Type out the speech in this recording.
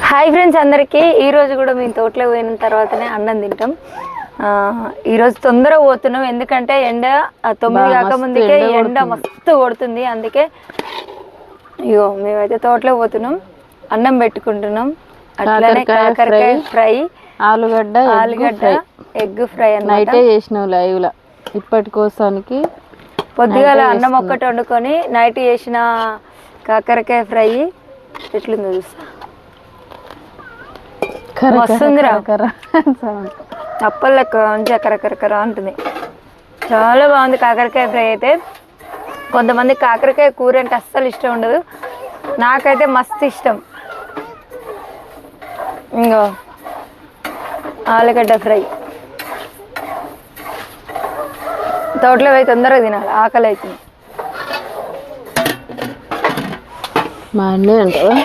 Hi friends అందరికీ. ఈరోజు కూడా మేము తోటలో పోయిన తర్వాతనే అన్నం తింటాం. ఈరోజు తొందరగా పోతున్నాం, ఎందుకంటే ఎండ 9 కాకముందుకే ఎండ మస్తు కొడుతుంది. అందుకే ఇగో మేమైతే తోటలో పోతున్నాం, అన్నం పెట్టుకుంటున్నాం. అట్లానే కాకరకాయ ఫ్రై, ఆలుగడ్డ ఎగ్ ఫ్రై నైటే చేసినాం లైవ్ లా. ఇప్పటి కోసానికి పొద్దుగాల అన్నం ఒక్కటి వండుకొని నైట్ చేసిన కాకరకాయ ఫ్రై ఎట్లుందో చూస్తా. వస్తుందిరా అప్పలు లెక్క మంచిగా కరకరకర అంటుంది. చాలా బాగుంది కాకరకాయ ఫ్రై అయితే. కొంతమంది కాకరకాయ కూర అంటే అస్సలు ఇష్టం ఉండదు, నాకైతే మస్తు ఇష్టం. ఇంకో ఆలుగడ్డ ఫ్రై. తోటలో పోయి తొందరగా తినాలి, ఆకలి అవుతుంది. మా అన్నీ అంటావా?